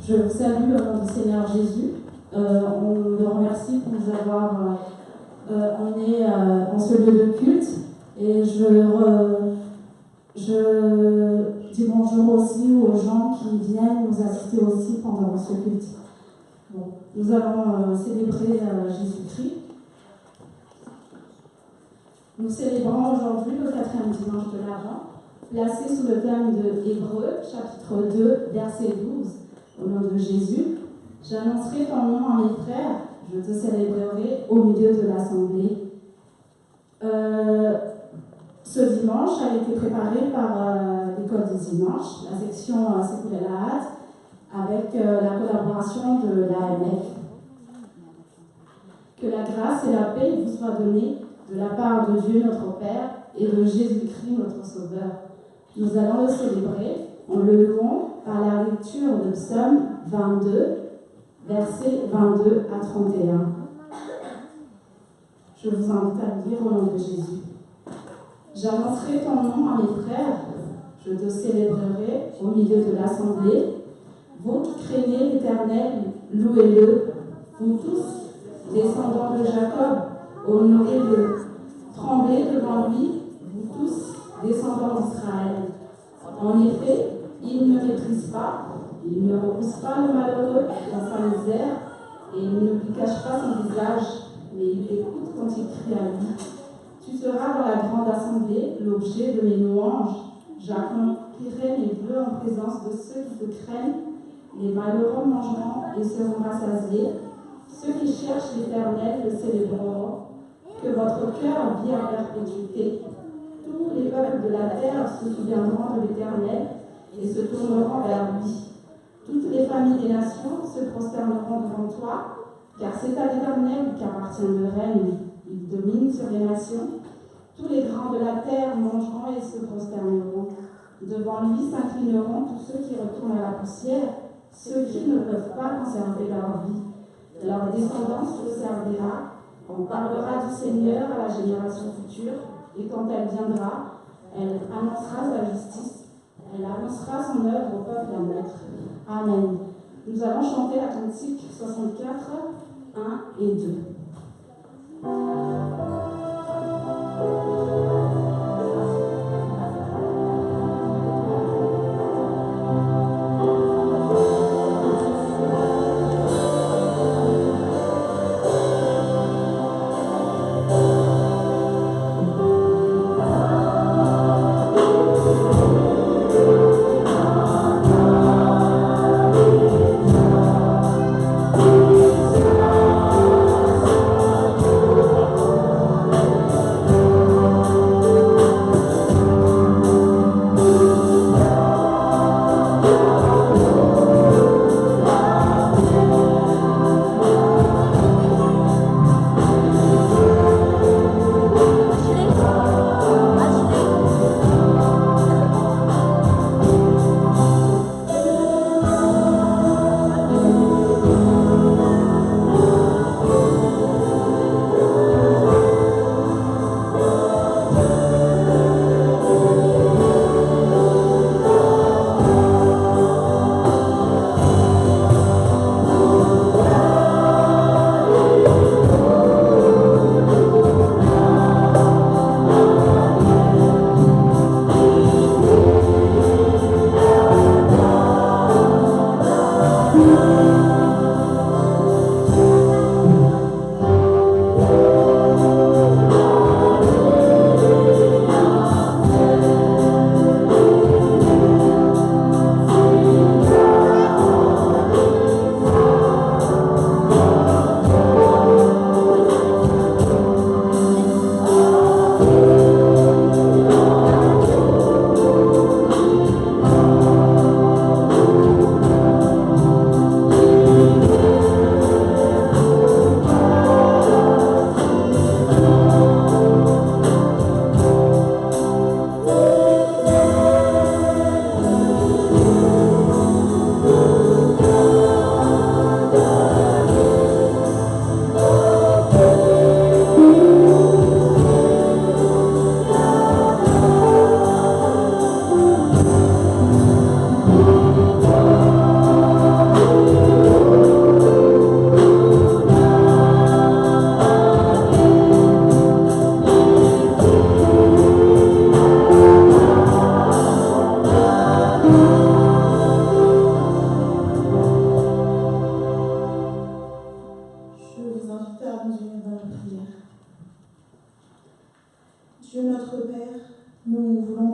Je vous salue au nom du Seigneur Jésus. On le remercie pour nous avoir emmenés dans ce lieu de culte. Et je dis bonjour aussi aux gens qui viennent nous assister aussi pendant ce culte. Bon, nous allons célébrer Jésus-Christ. Nous célébrons aujourd'hui le 4e dimanche de l'Avent, placé sous le thème de Hébreux, chapitre 2, verset 12. Au nom de Jésus, j'annoncerai ton nom à mes frères, je te célébrerai au milieu de l'assemblée. Ce dimanche a été préparé par l'école des dimanches, la section Sécoulé la hâte, avec la collaboration de l'AMF. Que la grâce et la paix vous soient données de la part de Dieu notre Père et de Jésus-Christ notre Sauveur. Nous allons le célébrer en le louant par la lecture de Psaume 22, versets 22 à 31. Je vous invite à le lire au nom de Jésus. J'annoncerai ton nom à mes frères, je te célébrerai au milieu de l'assemblée. Vous qui craignez l'Éternel, louez-le. Vous tous, descendants de Jacob, honorez-le. Tremblez devant lui, vous tous, descendants d'Israël. En effet, il ne méprise pas, il ne repousse pas le malheureux dans sa misère, et il ne lui cache pas son visage, mais il écoute quand il crie à lui. Tu seras dans la grande assemblée l'objet de mes louanges. J'accomplirai mes vœux en présence de ceux qui te craignent. Les malheureux mangeront et seront rassasiés. Ceux qui cherchent l'Éternel le célébreront. Que votre cœur vit à perpétuité. Tous les peuples de la terre se souviendront de l'Éternel et se tourneront vers lui. Toutes les familles des nations se prosterneront devant toi, car c'est à l'Éternel qu'appartient le règne. Il domine sur les nations. Tous les grands de la terre mangeront et se prosterneront. Devant lui s'inclineront tous ceux qui retournent à la poussière, ceux qui ne peuvent pas conserver leur vie. Leur descendance le servira. On parlera du Seigneur à la génération future, et quand elle viendra, elle annoncera sa justice, elle annoncera son œuvre au peuple à naître. Amen. Nous allons chanter la cantique 64, 1 et 2.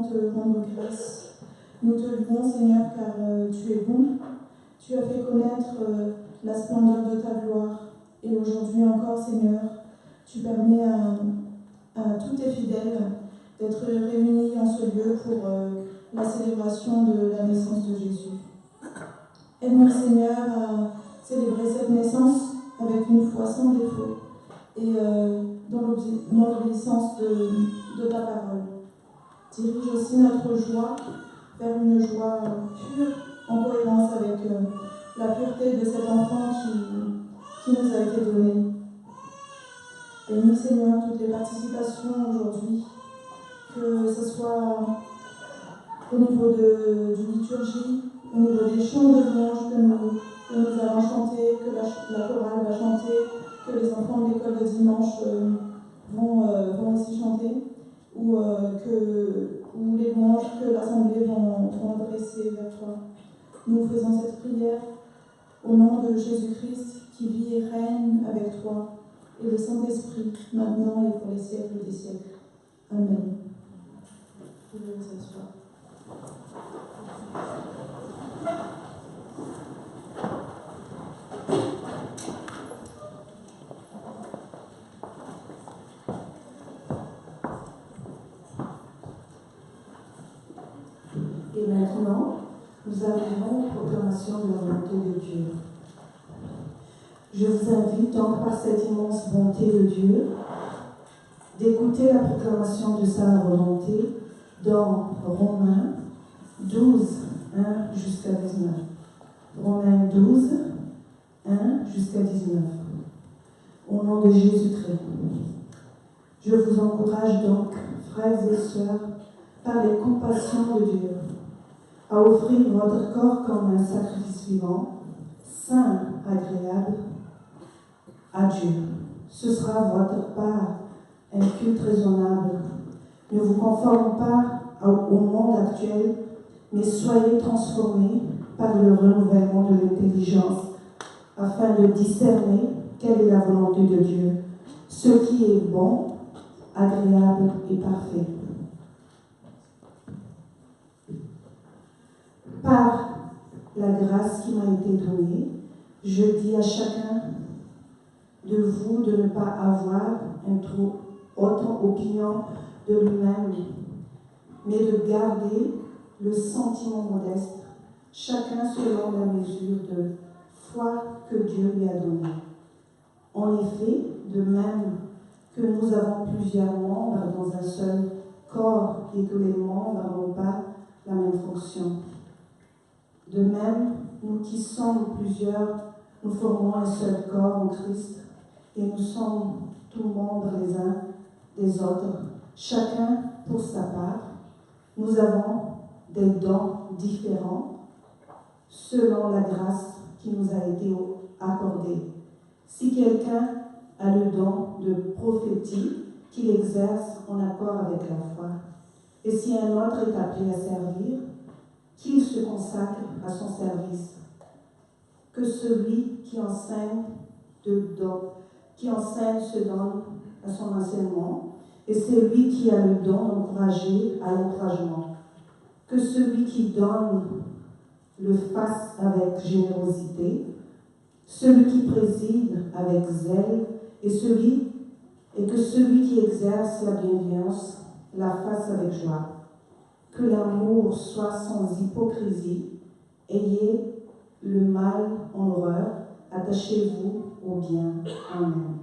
te rendre grâce. Nous te louons, Seigneur, car tu es bon. Tu as fait connaître la splendeur de ta gloire. Et aujourd'hui encore, Seigneur, tu permets à tous tes fidèles d'être réunis en ce lieu pour la célébration de la naissance de Jésus. Aide-nous, Seigneur, à célébrer cette naissance avec une foi sans défaut et dans l'obéissance de ta parole. Dirige aussi notre joie vers une joie pure, en cohérence avec la pureté de cet enfant qui nous a été donné. Bénis, Seigneur, toutes les participations aujourd'hui, que ce soit au niveau du liturgie, au niveau des chants de louange que nous allons chanter, que la chorale va chanter, que les enfants de l'école de dimanche vont aussi chanter, ou les louanges que l'Assemblée vont adresser vers toi. Nous faisons cette prière au nom de Jésus-Christ qui vit et règne avec toi et le Saint-Esprit, maintenant et pour les siècles des siècles. Amen. Vous pouvez vous asseoir. Et maintenant, nous arrivons aux proclamations de la volonté de Dieu. Je vous invite donc par cette immense bonté de Dieu d'écouter la proclamation de sa volonté dans Romains 12, 1 jusqu'à 19. Romains 12, 1 jusqu'à 19. Au nom de Jésus-Christ. Je vous encourage donc, frères et sœurs, par les compassions de Dieu, à offrir votre corps comme un sacrifice vivant, saint, agréable à Dieu. Ce sera votre part, un culte raisonnable. Ne vous conformez pas au monde actuel, mais soyez transformés par le renouvellement de l'intelligence, afin de discerner quelle est la volonté de Dieu, ce qui est bon, agréable et parfait. Par la grâce qui m'a été donnée, je dis à chacun de vous de ne pas avoir une trop haute opinion de lui-même, mais de garder le sentiment modeste, chacun selon la mesure de foi que Dieu lui a donnée. En effet, de même que nous avons plusieurs membres dans un seul corps et que les membres n'ont pas la même fonction. De même, nous qui sommes plusieurs, nous formons un seul corps en Christ et nous sommes tous membres les uns des autres, chacun pour sa part. Nous avons des dons différents selon la grâce qui nous a été accordée. Si quelqu'un a le don de prophétie, qu'il exerce en accord avec la foi. Et si un autre est appelé à servir, qu'il se consacre à son service. Que celui qui enseigne se donne à son enseignement, et celui qui a le don d'encourager à l'encouragement. Que celui qui donne le fasse avec générosité, celui qui préside avec zèle, et que celui qui exerce la bienveillance la fasse avec joie. Que l'amour soit sans hypocrisie, ayez le mal en horreur, attachez-vous au bien. Amen.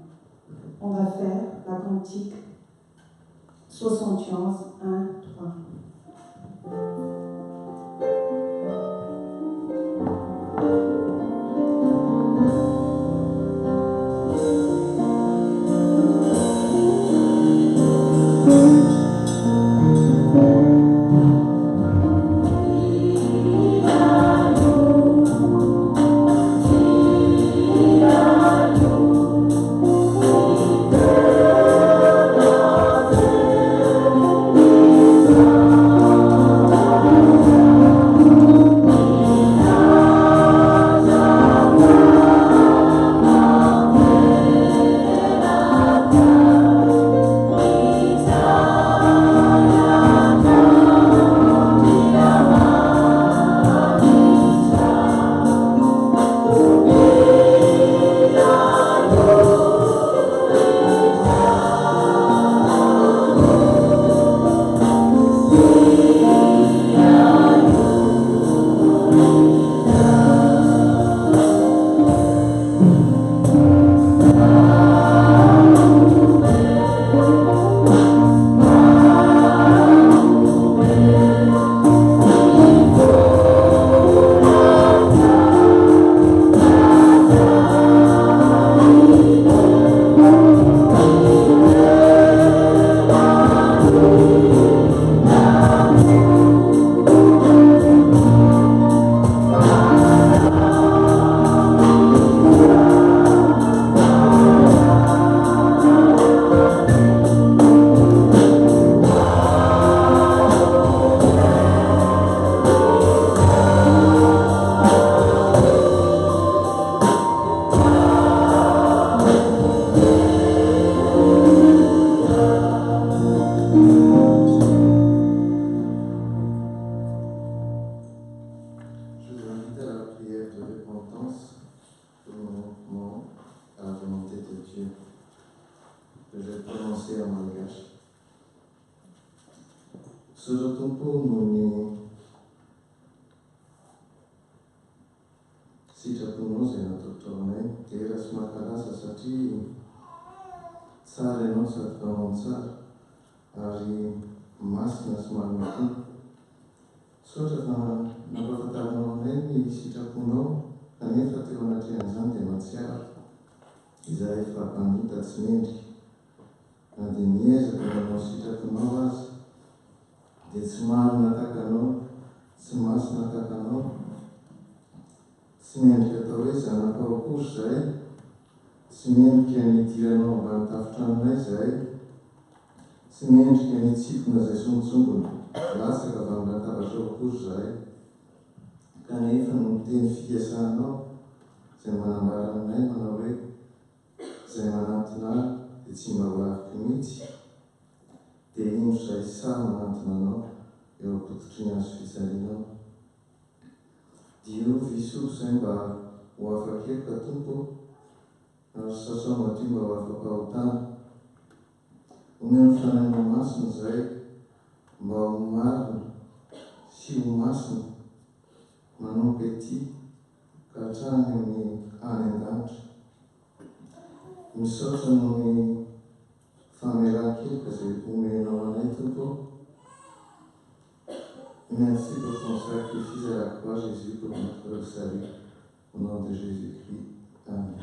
On va faire la cantique 71, 1, 3. Oh, l'obéissance uniquement à la volonté de Dieu. Je vais prononcer en malgache. Surutumpu muni sitrapuno zenatotone teras makarasa sati tsara satkanon tsara ary masina sy manome tompo. Sotra fa nampahafantarinao aminay ny sitraponao kanefa teo anatrehan'izany dia mahatsiaro izay efa mpandota tsy mendrika na dia niezaka nanao sitraponao azy dia tsy marina tahaka anao, tsy masina tahaka anao, tsy mendrika atao hoe zanakao akory izay, tsy mendrika nidiranao ambany tafotranonay izay, tsy mendrika nitsipona izay songotsongony lasaka avy amin'ny latabatra akory izay, kanefa no miteny fiasanao izay manambara aminay manao hoe izay manantona dia tsy mba hoaviko mihitsy, dia ino izay sa manantona anao eo am-pototry ny azo fijalianao. Diovy iso izay mba ho afaka ka tompo, ary sasao madio mba ho afaka ahotana. Omeno fanahinao masina izay mba ho marina sy ho masina manompo ety ka hatrany amin'ny any an-danitra. Misaotra noho ny famelan-keloka izay omenao anay tompo. Merci pour ton sacrifice à la croix, Jésus, pour notre salut. Au nom de Jésus-Christ. Amen.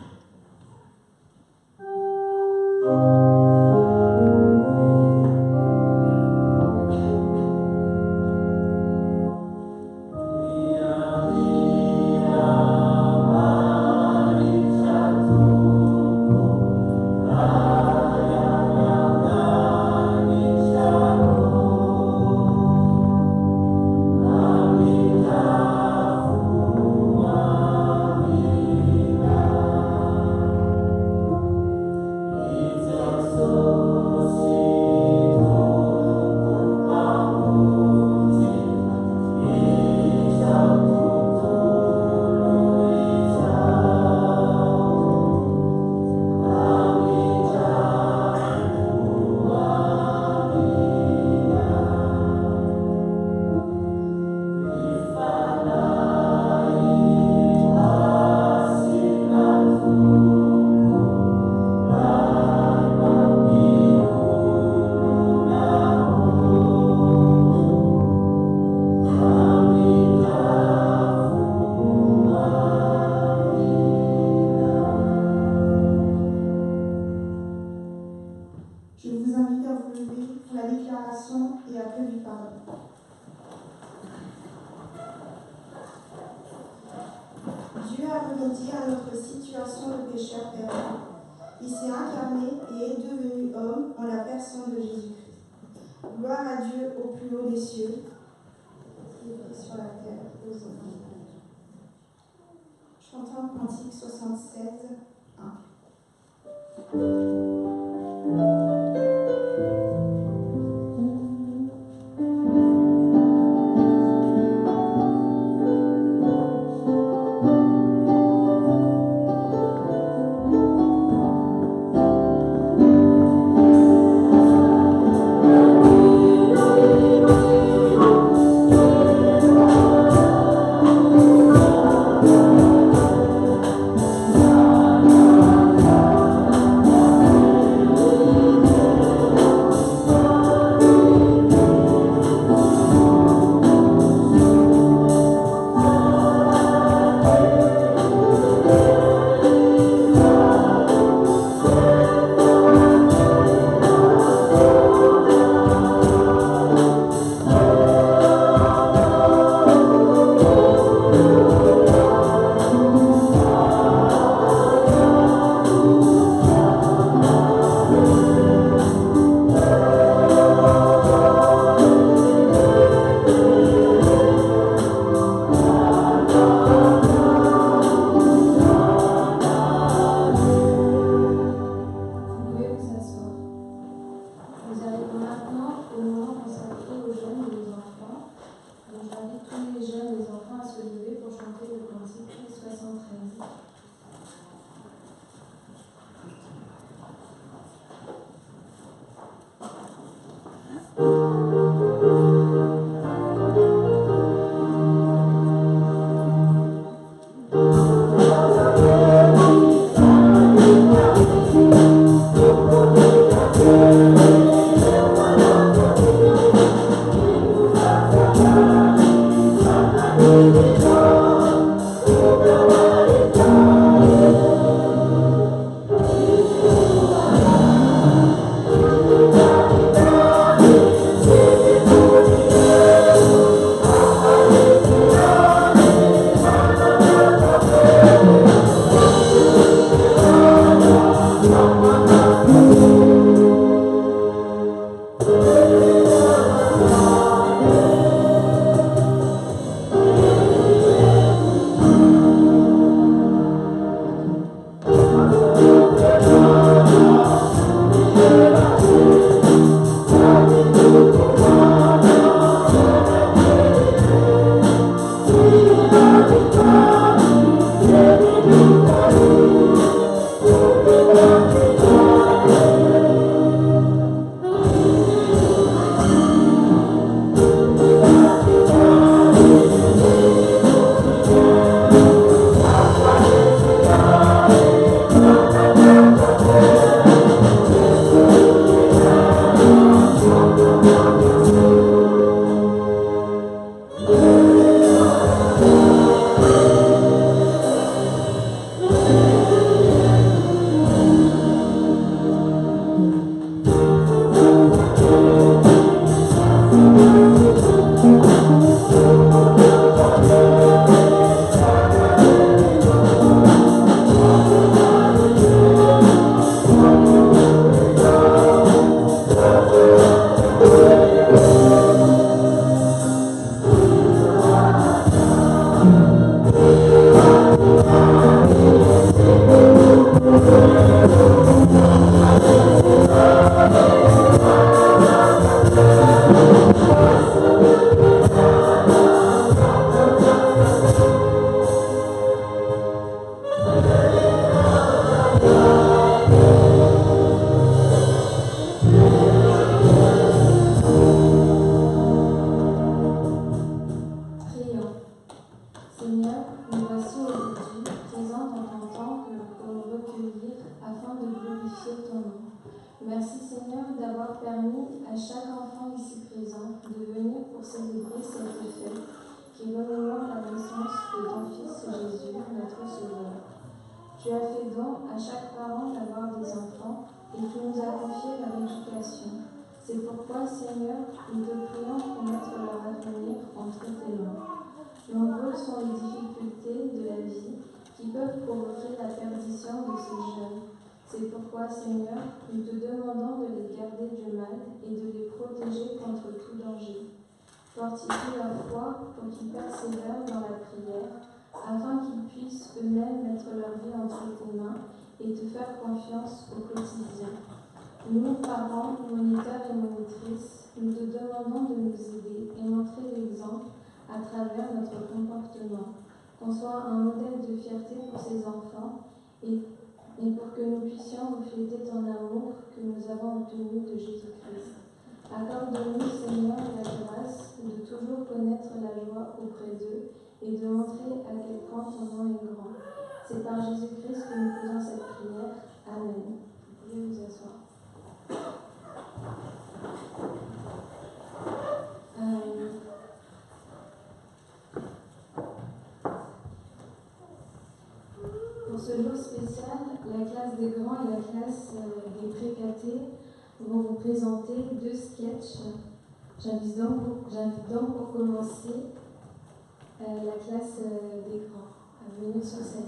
Chantons Cantique 76, 1. La Merci Seigneur d'avoir permis à chaque enfant ici présent de venir pour célébrer cette fête qui remémore la naissance de ton Fils Jésus, notre Sauveur. Tu as fait don à chaque parent d'avoir des enfants et tu nous as confié leur éducation. C'est pourquoi, Seigneur, nous te prions pour mettre leur avenir entre tes mains. Nombreuses sont les difficultés de la vie qui peuvent provoquer la perdition de ces jeunes. C'est pourquoi, Seigneur, nous te demandons de les garder du mal et de les protéger contre tout danger. Fortifie leur foi pour qu'ils persévèrent dans la prière, afin qu'ils puissent eux-mêmes mettre leur vie entre tes mains et te faire confiance au quotidien. Nous, parents, moniteurs et monitrices, nous te demandons de nous aider et montrer l'exemple à travers notre comportement, qu'on soit un modèle de fierté pour ces enfants et pour que nous puissions refléter ton amour que nous avons obtenu de Jésus-Christ. Accorde-nous, Seigneur, la grâce de toujours connaître la joie auprès d'eux et de montrer à quel point ton nom est grand. C'est par Jésus-Christ que nous faisons cette prière. Amen. Vous pouvez vous asseoir. Pour ce jour spécial, la classe des grands et la classe des précatés vont vous présenter 2 sketchs. J'invite donc pour commencer la classe des grands à venir sur scène.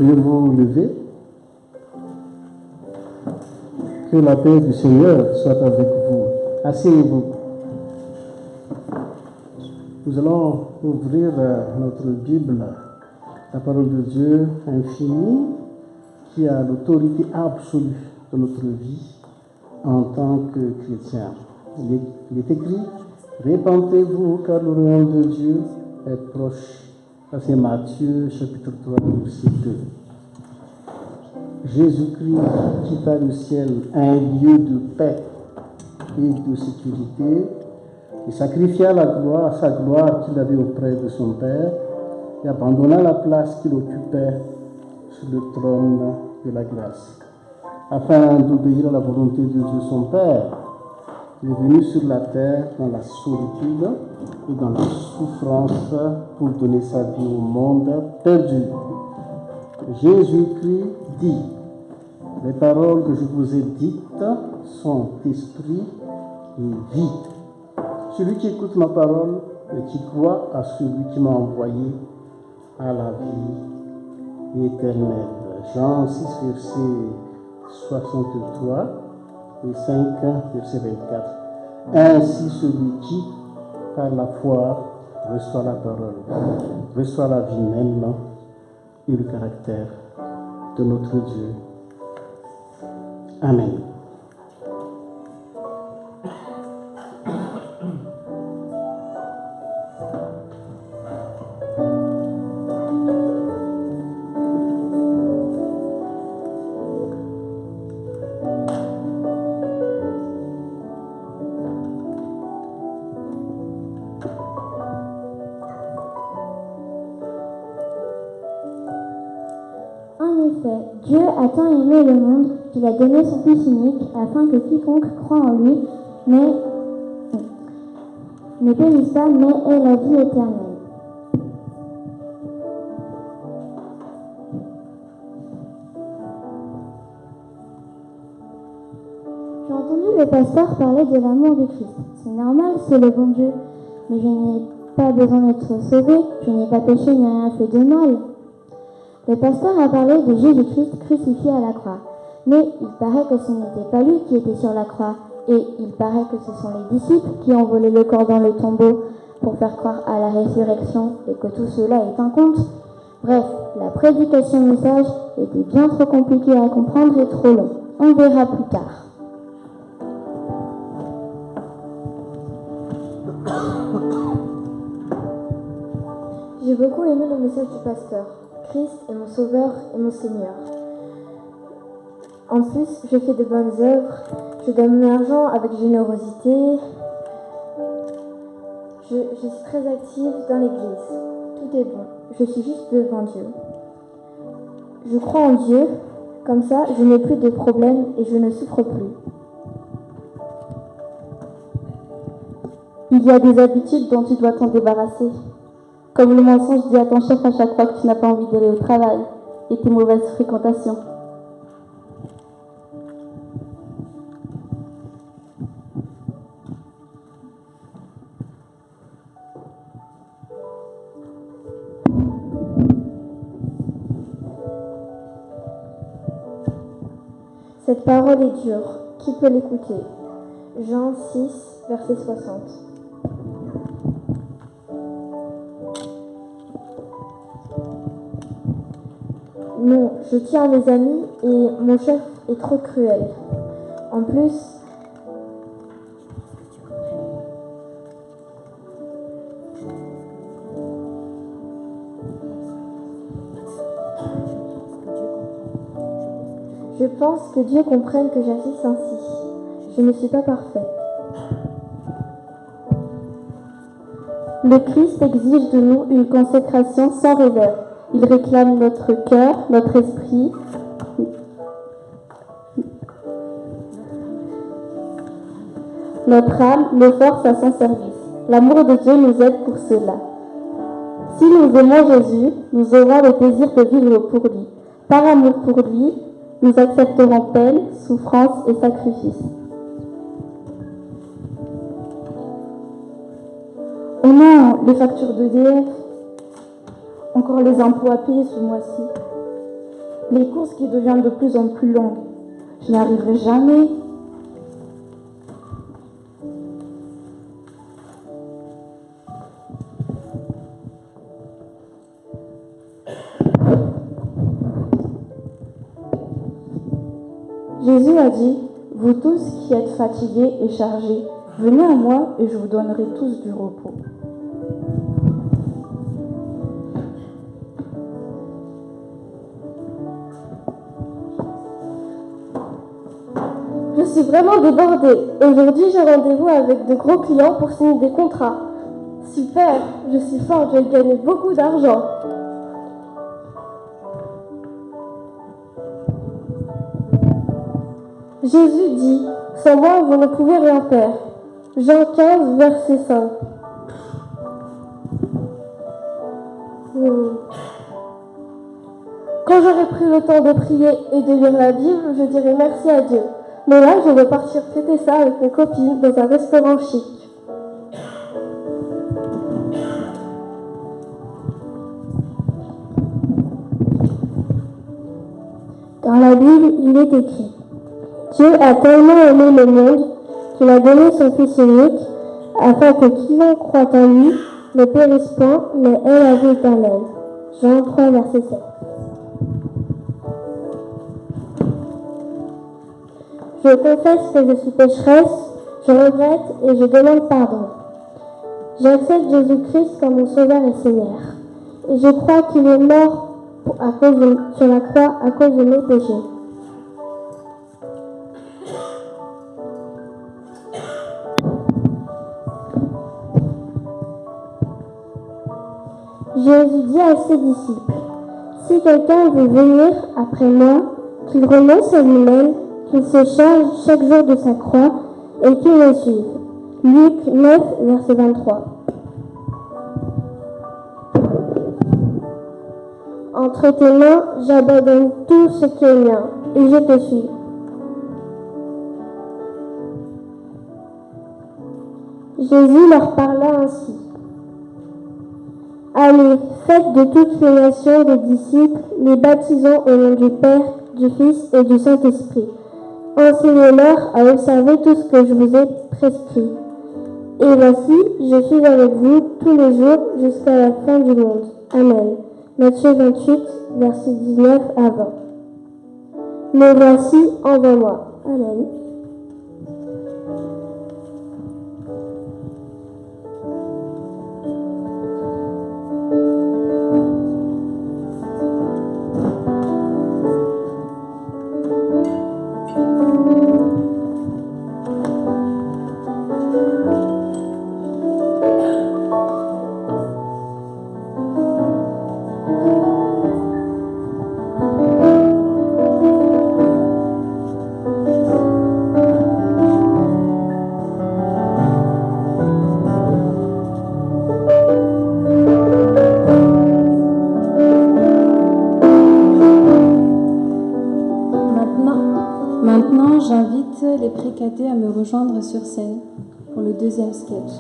Veuillez vous lever. Que la paix du Seigneur soit avec vous. Asseyez-vous. Nous allons ouvrir notre Bible, la parole de Dieu infinie, qui a l'autorité absolue de notre vie en tant que chrétien. Il est écrit, répentez-vous car le royaume de Dieu est proche. Ça c'est Matthieu chapitre 3, verset 2. Jésus-Christ quitta le ciel, un lieu de paix et de sécurité, et sacrifia sa gloire qu'il avait auprès de son Père, et abandonna la place qu'il occupait sur le trône de la grâce, afin d'obéir à la volonté de Dieu son Père. Il est venu sur la terre dans la solitude et dans la souffrance pour donner sa vie au monde perdu. Jésus-Christ dit, les paroles que je vous ai dites sont esprit et vie. Celui qui écoute ma parole et qui croit à celui qui m'a envoyé a la vie éternelle. Jean 6, verset 63 et 5, verset 24. Ainsi celui qui, par la foi, reçoit la parole, reçoit la vie même et le caractère de notre Dieu. Amen. Dieu a tant aimé le monde qu'il a donné son Fils unique afin que quiconque croit en lui ne périsse pas mais ait la vie éternelle. J'ai entendu le pasteur parler de l'amour de Christ. C'est normal, c'est le bon Dieu. Mais je n'ai pas besoin d'être sauvé, je n'ai pas péché ni rien fait de mal. Le pasteur a parlé de Jésus-Christ crucifié à la croix. Mais il paraît que ce n'était pas lui qui était sur la croix. Et il paraît que ce sont les disciples qui ont volé le corps dans le tombeau pour faire croire à la résurrection et que tout cela est un conte. Bref, la prédication message était bien trop compliquée à comprendre et trop long. On verra plus tard. J'ai beaucoup aimé le message du pasteur. Christ est mon sauveur et mon Seigneur. En plus, je fais de bonnes œuvres, je donne mon argent avec générosité. Je suis très active dans l'église. Tout est bon, je suis juste devant Dieu. Je crois en Dieu, comme ça je n'ai plus de problèmes et je ne souffre plus. Il y a des habitudes dont tu dois t'en débarrasser. Comme le mensonge dit à ton chef à chaque fois que tu n'as pas envie d'aller au travail et tes mauvaises fréquentations. Cette parole est dure. Qui peut l'écouter? Jean 6, verset 60. Non, je tiens à mes amis et mon chef est trop cruel. En plus, je pense que Dieu comprenne que j'agisse ainsi. Je ne suis pas parfaite. Le Christ exige de nous une consécration sans réserve. Il réclame notre cœur, notre esprit, notre âme, nos forces à son service. L'amour de Dieu nous aide pour cela. Si nous aimons Jésus, nous aurons le plaisir de vivre pour lui. Par amour pour lui, nous accepterons peine, souffrance et sacrifice. Oh non, les factures d'EDF. Encore les impôts à payer ce mois-ci. Les courses qui deviennent de plus en plus longues. Je n'y arriverai jamais. Jésus a dit, vous tous qui êtes fatigués et chargés, venez à moi et je vous donnerai tous du repos. Je suis vraiment débordée. Aujourd'hui, j'ai rendez-vous avec de gros clients pour signer des contrats. Super, je suis forte, je vais gagner beaucoup d'argent. Jésus dit, Sans moi, vous ne pouvez rien faire. Jean 15, verset 5. Quand j'aurai pris le temps de prier et de lire la Bible, je dirai merci à Dieu. Mais là, je vais partir fêter ça avec mes copines dans un restaurant chic. Dans la Bible, il est écrit: Dieu a tellement aimé le monde qu'il a donné son Fils unique, afin que quiconque croit en lui ne périsse point, mais ait la vie éternelle. Jean 3, verset 7. Je confesse que je suis pécheresse, je regrette et je demande pardon. J'accepte Jésus-Christ comme mon Sauveur et Seigneur. Et je crois qu'il est mort sur la croix à cause de mes péchés. Jésus dit à ses disciples: Si quelqu'un veut venir après moi, qu'il renonce à lui-même, qu'il se charge chaque jour de sa croix et qu'il me suive. Luc 9, verset 23. Entre tes mains, j'abandonne tout ce qui est mien et je te suis. Jésus leur parla ainsi: Allez, faites de toutes les nations des disciples, les baptisant au nom du Père, du Fils et du Saint-Esprit. Enseignez-leur à observer tout ce que je vous ai prescrit. Et voici, je suis avec vous tous les jours jusqu'à la fin du monde. Amen. Matthieu 28, versets 19 à 20. Me voici, envoie-moi. Amen. Maintenant, j'invite les précatés à me rejoindre sur scène pour le deuxième sketch.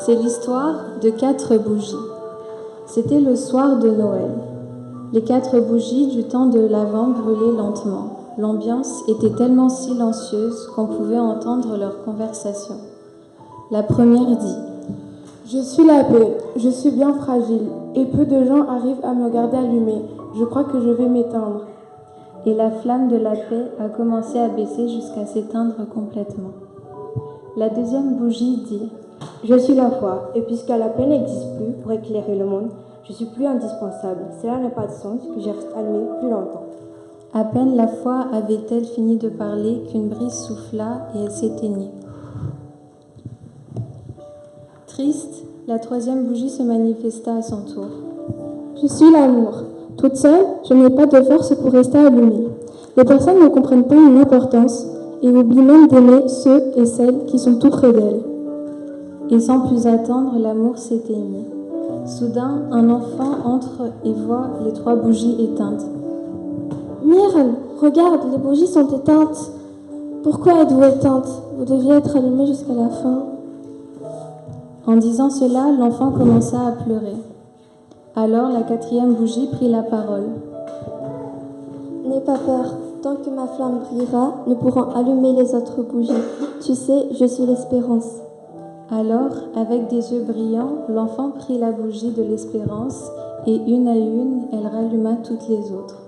C'est l'histoire de 4 bougies. C'était le soir de Noël. Les 4 bougies du temps de l'Avent brûlaient lentement. L'ambiance était tellement silencieuse qu'on pouvait entendre leur conversation. La première dit: Je suis la paix, je suis bien fragile, et peu de gens arrivent à me garder allumée. Je crois que je vais m'éteindre. Et la flamme de la paix a commencé à baisser jusqu'à s'éteindre complètement. La deuxième bougie dit: Je suis la foi, et puisque la paix n'existe plus pour éclairer le monde, Je suis plus indispensable. Cela n'a pas de sens que je reste allumée plus longtemps. À peine la foi avait-elle fini de parler qu'une brise souffla et elle s'éteignit. Triste, la troisième bougie se manifesta à son tour. Je suis l'amour. Toute seule, je n'ai pas de force pour rester allumée. Les personnes ne comprennent pas mon importance et oublient même d'aimer ceux et celles qui sont tout près d'elles. Et sans plus attendre, l'amour s'éteignit. Soudain, un enfant entre et voit les 3 bougies éteintes. Myrle, regarde, les bougies sont éteintes. Pourquoi êtes-vous éteinte? Vous deviez être allumée jusqu'à la fin. En disant cela, l'enfant commença à pleurer. Alors la 4e bougie prit la parole. N'aie pas peur, tant que ma flamme brillera, nous pourrons allumer les autres bougies. Tu sais, je suis l'espérance. Alors, avec des yeux brillants, l'enfant prit la bougie de l'espérance et une à une, elle ralluma toutes les autres.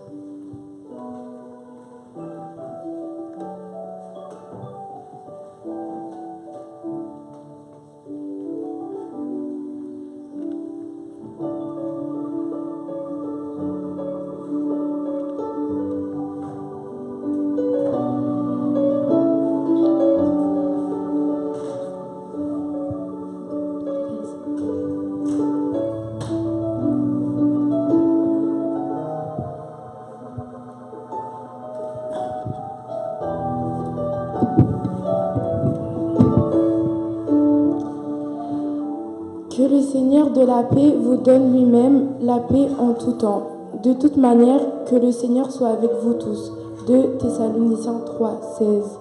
Que le Seigneur de la paix vous donne lui-même la paix en tout temps. De toute manière, que le Seigneur soit avec vous tous. 2 Thessaloniciens 3, 16.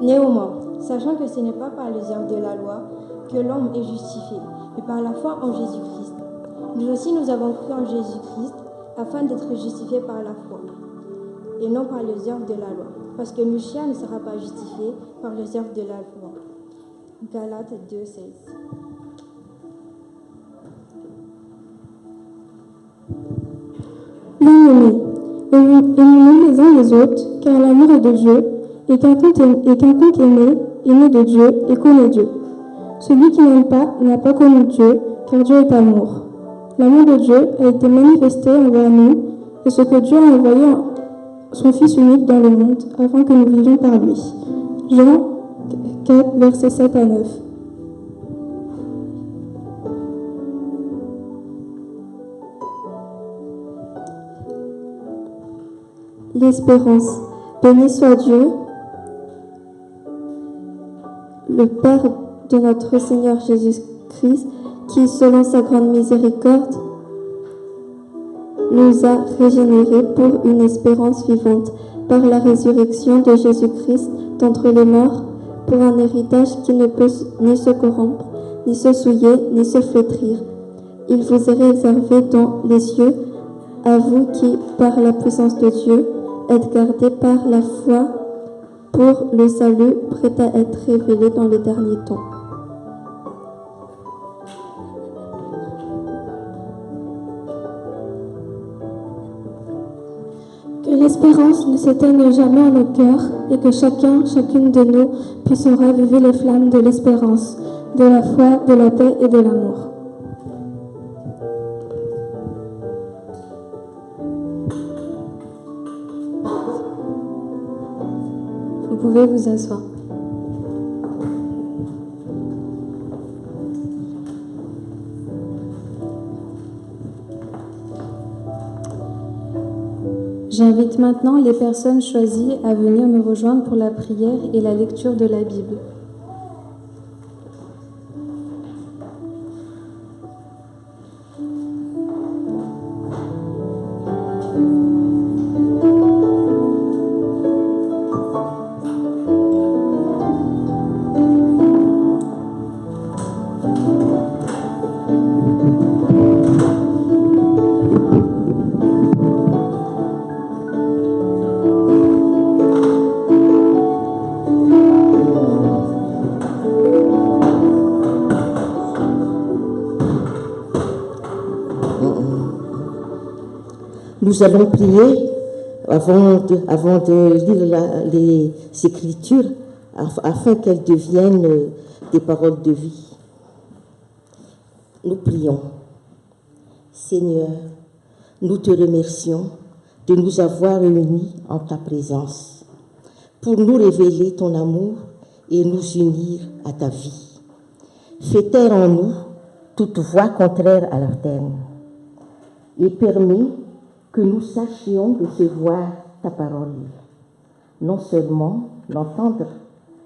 Néanmoins, sachant que ce n'est pas par les œuvres de la loi que l'homme est justifié, mais par la foi en Jésus-Christ. Nous aussi, nous avons cru en Jésus-Christ afin d'être justifiés par la foi, et non par les œuvres de la loi, parce que nul chien ne sera pas justifié par les œuvres de la loi. Galates 2, 16. Bien-aimés, aimons-nous les uns les autres, car l'amour est de Dieu, et quiconque aimé est né de Dieu et connaît Dieu. Celui qui n'aime pas n'a pas connu Dieu, car Dieu est amour. L'amour de Dieu a été manifesté envers nous, et ce que Dieu a envoyé son Fils unique dans le monde, afin que nous vivions par lui. Jean 4, versets 7 à 9. L'espérance. Béni soit Dieu, le Père de notre Seigneur Jésus-Christ, qui, selon sa grande miséricorde, nous a régénérés pour une espérance vivante par la résurrection de Jésus-Christ d'entre les morts, pour un héritage qui ne peut ni se corrompre, ni se souiller, ni se flétrir. Il vous est réservé dans les cieux, à vous qui, par la puissance de Dieu, êtes gardés par la foi pour le salut prêt à être révélé dans les derniers temps. Que l'espérance ne s'éteigne jamais en nos cœurs et que chacune de nous puisse raviver les flammes de l'espérance, de la foi, de la paix et de l'amour. Vous pouvez vous asseoir. J'invite maintenant les personnes choisies à venir me rejoindre pour la prière et la lecture de la Bible. Nous allons prier avant de lire les Écritures afin qu'elles deviennent des paroles de vie. Nous prions. Seigneur, nous te remercions de nous avoir réunis en ta présence pour nous révéler ton amour et nous unir à ta vie. Fais taire en nous toute voix contraire à la tienne et permets que nous sachions recevoir ta parole, non seulement l'entendre,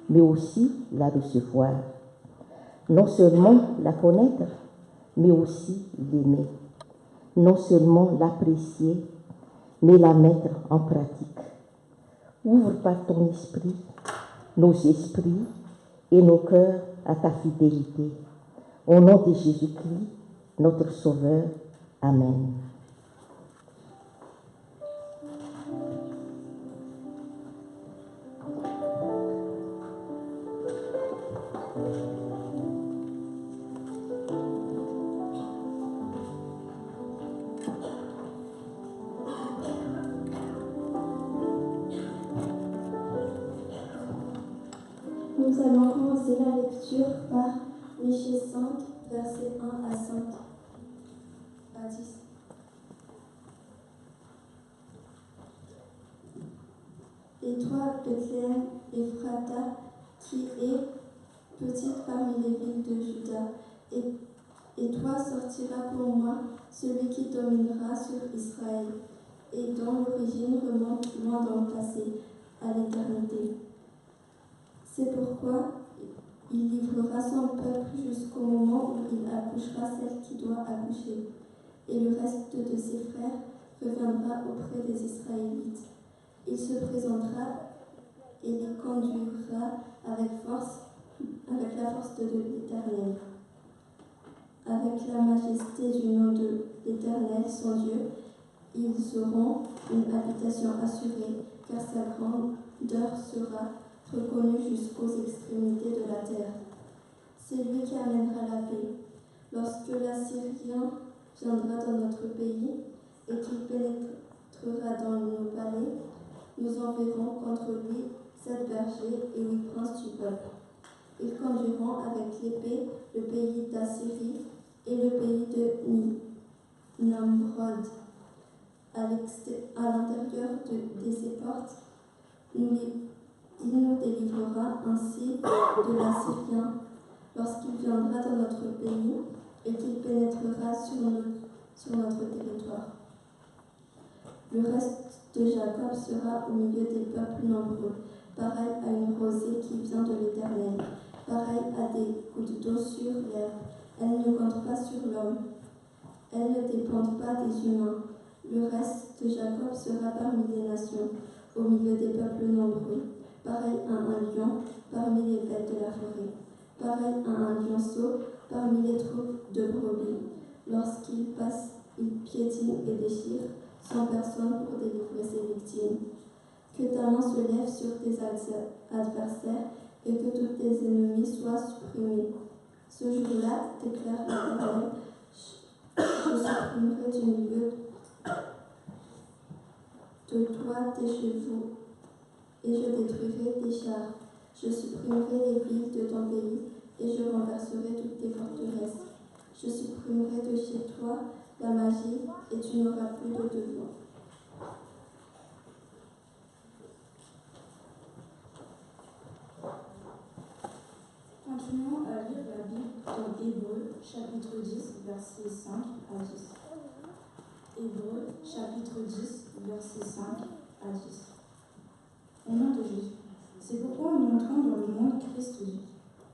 mais aussi la recevoir, non seulement la connaître, mais aussi l'aimer, non seulement l'apprécier, mais la mettre en pratique. Ouvre par ton esprit nos esprits et nos cœurs à ta fidélité. Au nom de Jésus-Christ, notre Sauveur. Amen. Nous allons commencer la lecture par Michée 5, versets 1 à 10. Et toi, Bethléem, Ephrata, qui est petite parmi les villes de Juda, et toi sortira pour moi celui qui dominera sur Israël, et dont l'origine remonte loin dans le passé, à l'éternité. C'est pourquoi il livrera son peuple jusqu'au moment où il accouchera celle qui doit accoucher, et le reste de ses frères reviendra auprès des Israélites. Il se présentera et les conduira avec la force de l'Éternel. Avec la majesté du nom de l'Éternel, son Dieu, ils auront une habitation assurée, car sa grandeur sera reconnue jusqu'aux extrémités de la terre. C'est lui qui amènera la paix. Lorsque l'Assyrien viendra dans notre pays et qu'il pénétrera dans nos palais, nous enverrons contre lui 7 bergers et 8 princes du peuple. Ils conduiront avec l'épée le pays d'Assyrie et le pays de Namrod. À l'intérieur de ses portes, il nous délivrera ainsi de l'Assyrien lorsqu'il viendra dans notre pays et qu'il pénétrera sur notre territoire. Le reste de Jacob sera au milieu des peuples nombreux, pareil à une rosée qui vient de l'Éternel, pareil à des gouttes d'eau sur l'herbe. Elle ne compte pas sur l'homme, elle ne dépend pas des humains. Le reste de Jacob sera parmi les nations, au milieu des peuples nombreux, pareil à un lion parmi les bêtes de la forêt, pareil à un lionceau parmi les troupes de brebis. Lorsqu'il passe, il piétine et déchire, sans personne pour délivrer ses victimes. Que ta main se lève sur tes adversaires et que tous tes ennemis soient supprimés. Ce jour-là, déclare l'Éternel, je supprimerai du milieu de toi tes chevaux et je détruirai tes chars. Je supprimerai les villes de ton pays et je renverserai toutes tes forteresses. Je supprimerai de chez toi la magie et tu n'auras plus de devant. Continuons à lire la Bible dans Hébreux, chapitre 10, versets 5 à 10. Hébreux, chapitre 10, versets 5 à 10. Au nom de Jésus. C'est pourquoi en entrant dans le monde, Christ dit,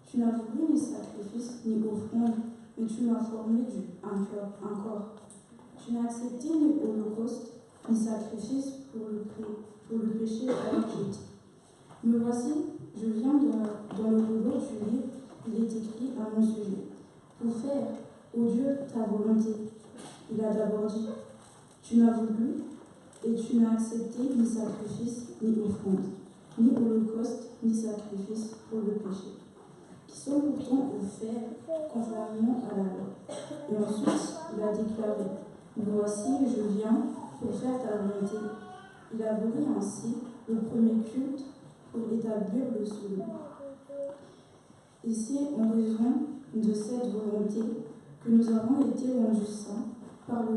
tu n'as voulu ni sacrifice ni offrande, mais tu m'as formé un corps. Tu n'as accepté ni holocauste, ni sacrifice pour le péché avec. Me voici, je viens dans le rouleau du livre, il est écrit à mon sujet. Pour faire, ô Dieu, ta volonté. Il a d'abord dit, tu n'as voulu et tu n'as accepté ni sacrifice, ni offrande, ni holocauste, ni sacrifice pour le péché, qui sont pourtant offerts conformément à la loi. Et ensuite, il a déclaré, voici, je viens pour faire ta volonté. Il a voulu ainsi le premier culte pour établir rétablir le second. Ici, en raison de cette volonté que nous avons été rendus saints par le